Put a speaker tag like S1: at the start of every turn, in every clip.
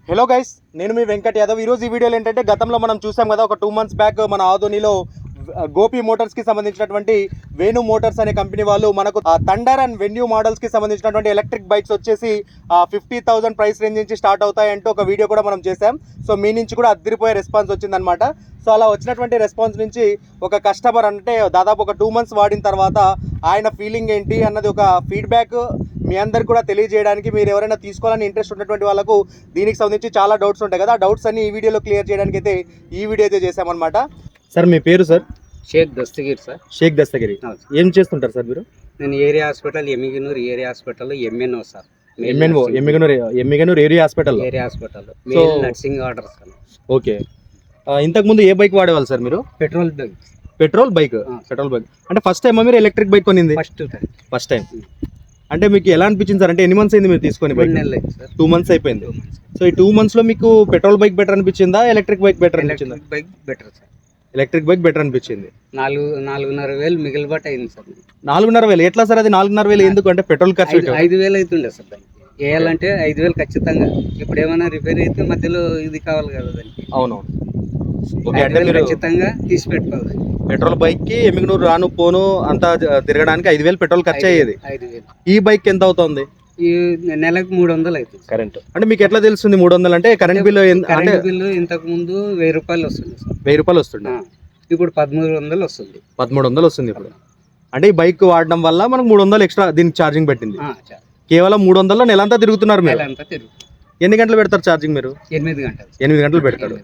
S1: Hello guys, నేను మీ వెంకట్ యాదవ్. ఈరోజు ఈ వీడియోలో ఏంటంటే గతంలో మనం చూసాం కదా, ఒక 2 months బ్యాక్ మన ఆదోనిలో గోపి మోటార్స్కి సంబంధించినటువంటి వేణు మోటార్స్ అనే కంపెనీ వాళ్ళు మనకు థండర్ అండ్ వెన్యూ మోడల్స్కి సంబంధించినటువంటి ఎలక్ట్రిక్ బైక్స్ వచ్చేసి 50,000 ప్రైస్ రేంజ్ నుంచి స్టార్ట్ అవుతాయంటూ ఒక వీడియో కూడా మనం చేసాం. సో మీ నుంచి కూడా అదిరిపోయే రెస్పాన్స్ వచ్చిందనమాట. సో అలా వచ్చినటువంటి రెస్పాన్స్ నుంచి ఒక కస్టమర్ అంటే దాదాపు ఒక 2 months వాడిన తర్వాత ఆయన ఫీలింగ్ ఏంటి అన్నది ఒక ఫీడ్బ్యాక్ మీ అందరికి కూడా తెలియజేయడానికి, మీరు ఎవరైనా తీసుకోవాలని ఇంట్రెస్ట్ ఉన్నటువంటి వాళ్ళకు దీనికి సంబంధించి చాలా డౌట్స్ ఉంటాయి కదా, ఆ డౌట్స్ అన్ని ఈ వీడియోలో క్లియర్ చేయడానికి అయితే ఈ వీడియో అయితే చేసామన్నమాట. సార్ మీ పేరు? సార్
S2: షేక్ దస్తగిరి. సార్
S1: షేక్ దస్తగిరి. ఏం చేస్తుంటారు సార్ మీరు?
S2: నేను ఏరియా హాస్పిటల్ ఎమ్మిగనూరు ఏరియా హాస్పిటల్లో MNO sir.
S1: Yemmiganur area hospital
S2: nursing order sir.
S1: Okay, ఇంతకు ముందు ఏ బైక్ వాడేవాళ్ళు సార్ మీరు?
S2: Petrol bike.
S1: పెట్రోల్ బైక్ అంటే ఫస్ట్ టైం మీరు ఎలక్ట్రిక్ బైక్ కొనింది? First time. అంటే మీకు ఎలా అనిపించింది సార్? అంటే ఎన్ని మంత్స్ అయింది మీరు తీసుకొని? 2 months అయిపోయింది. సో ఈ 2 months లో మీకు పెట్రోల్ బైక్ బెటర్ అనిపించిందా, ఎలక్ట్రిక్ బైక్ బెటర్ అనిపించిందా?
S2: Bike better sir.
S1: Electric bike better అనిపించింది.
S2: 4,500 మిగిలిబాటు అయింది సార్.
S1: 4,500 ఎట్లా సార్? అది 4,500 ఎందుకు? అంటే పెట్రోల్ ఖర్చు
S2: 5,000 అవుతుండే సార్. దానికి వేయాలంటే 5,000 ఖచ్చితంగా. ఇప్పుడు ఏమైనా రిపేర్ అయితే మధ్యలో ఇది కావాలి కదా దానికి.
S1: అవునవును. ఓకే, అంటే మీరు
S2: ఖచ్చితంగా తీసి పెట్టుకోవాలి.
S1: పెట్రోల్ బైక్ కి ఎమ్మిగనూరు రాను పోను అంతా తిరగడానికి 5,000 పెట్రోల్ ఖర్చు అయ్యేది.
S2: 5,000.
S1: ఈ బైక్ ఎంత అవుతుంది?
S2: ఈ నెలకు 300 అవుతుంది.
S1: కరెంట్ అంటే మీకు ఎట్లా తెలుస్తుంది 300 అంటే? కరెంట్ బిల్లు
S2: బిల్లు ఇంతకు ముందు 1,000 రూపాయలు వస్తుంది.
S1: 1,000 రూపాయలు వస్తుంది.
S2: ఇప్పుడు 1,300 వస్తుంది.
S1: 1,300 వస్తుంది ఇప్పుడు. అంటే ఈ బైక్ వాడడం వల్ల మనకు 300 ఎక్స్ట్రా దీనికి ఛార్జింగ్ పెట్టింది. కేవలం 300 నెలంతా తిరుగుతున్నారు మీరు. ఎన్ని గంటలు పెడతారు ఛార్జింగ్ మీరు?
S2: 8 గంటలు.
S1: 8 గంటలు పెడతారు.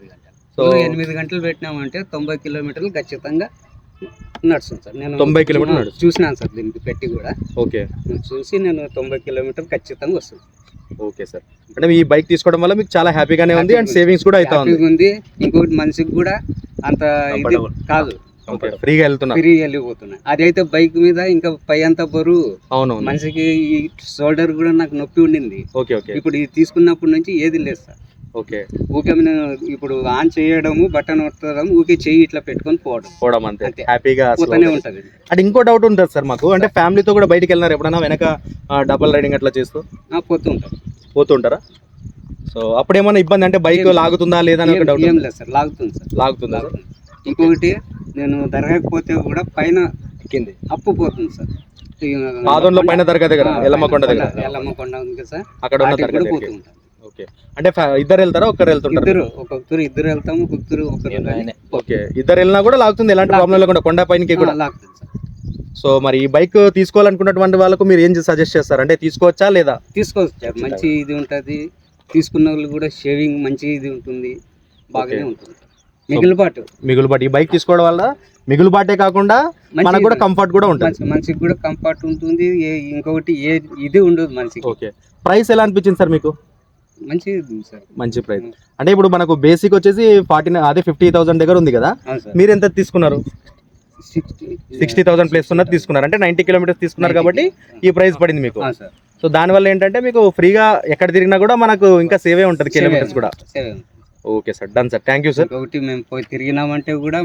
S2: సో 8 గంటలు పెట్టినామంటే 90 కిలోమీటర్లు ఖచ్చితంగా నడుస్తుంది సార్. నేను
S1: 90 కిలోమీటర్లు
S2: చూసినాను సార్ దీనికి పెట్టి కూడా.
S1: ఓకే,
S2: చూసి నేను 90 కిలోమీటర్లు ఖచ్చితంగా వస్తుంది.
S1: Okay sir. అంటే ఈ బైక్ తీసుకోవడం వల్ల మీకు చాలా హ్యాపీగానే ఉంది అండ్ సేవింగ్స్ కూడా అవుతా
S2: ఉంది. ఇంకొకటి మనిషికి కూడా అంత ఇది కాదు,
S1: ఫ్రీగా
S2: వెళ్ళిపోతున్నా. అదైతే బైక్ మీద ఇంకా పై అంతా బరువు.
S1: అవును,
S2: మనిషికి ఈ షోల్డర్ కూడా నాకు నొప్పి ఉండింది.
S1: Okay okay.
S2: ఇప్పుడు ఇది తీసుకున్నప్పటి నుంచి ఏది లేదు సార్.
S1: ఓకే,
S2: ఊకే నేను ఇప్పుడు ఆన్ చేయడము, బటన్ ఒత్తడం, ఊకే చెయ్యి ఇట్లా పెట్టుకొని పోవడం
S1: అంతే హ్యాపీగా
S2: పోతూనే ఉంటది.
S1: అంటే ఇంకో డౌట్ ఉంటుంది సార్ మాకు, అంటే ఫ్యామిలీతో కూడా బయటికి వెళ్ళినారు ఎప్పుడైనా వెనక డబుల్ రైడింగ్ అట్లా చేస్తూ? పోతుంటారా? సో అప్పుడు ఏమైనా ఇబ్బంది అంటే బైక్ లాగుతుందా లేదా అని ఒక డౌట్?
S2: ఏం లేదు సార్, లాగుతుంది సార్.
S1: లాగుతుందా?
S2: ఇంకొకటి నేను దరగకపోతే కూడా పైన ఎక్కింది అప్పు పోతుంది సార్.
S1: ఆదోన్లో పైన దర్గా దగ్గర ఎల్లమ్మకొండ
S2: ఉంది కదా సార్,
S1: అక్కడ ఉన్న దర్గా
S2: పోతుంటాను.
S1: ఓకే, అంటే ఇద్దరు వెళ్తారా ఒక్కరు వెళ్తుంటారు?
S2: ఒక్కొక్కరు ఇద్దరు వెళ్తాము, ఒక్కొక్కరు ఒకరు.
S1: ఓకే, ఇద్దరు వెళ్ళినా కూడా లాగుతుంది, ఎలాంటి ప్రాబ్లం లేకుండా కొండ పైనకి కూడా
S2: లాగుతుంది సార్.
S1: సో మరి ఈ బైక్ తీసుకోవాలనుకున్నటువంటి వాళ్ళకు మీరు ఏం సజెస్ట్ చేస్తారు? అంటే తీసుకోవచ్చా లేదా?
S2: తీసుకోవచ్చు, మంచి ఇది ఉంటుంది. తీసుకున్న వాళ్ళు కూడా షేవింగ్ మంచి ఇది ఉంటుంది, బాగానే ఉంటుంది. మిగులుబాటు ఈ బైక్ తీసుకోవడం వల్ల మిగులుబాటే కాకుండా మనకు కూడా కంఫర్ట్ కూడా ఉంటుంది. మనిషికి కూడా కంఫర్ట్ ఉంటుంది. ఇంకొకటి ఇది ఉండదు మనిషికి.
S1: ఓకే, ప్రైస్ ఎలా అనిపించింది సార్ మీకు? మంచి ప్రైస్. అంటే ఇప్పుడు మనకు బేసిక్ వచ్చేసి 50,000 దగ్గర ఉంది కదా, మీరు ఎంత తీసుకున్నారు? 60,000 ప్లేస్ ఉన్నది తీసుకున్నారు. అంటే 90 కిలోమీటర్స్ తీసుకున్నారు కాబట్టి ఈ ప్రైస్ పడింది మీకు. సో దానివల్ల ఏంటంటే మీకు ఫ్రీగా ఎక్కడ తిరిగినా కూడా మనకు ఇంకా సేవే ఉంటుంది, కిలోమీటర్స్ కూడా. Okay sir, done sir, thank you sir.
S2: ఒకటి మేము పోయి తిరిగినామంటే కూడా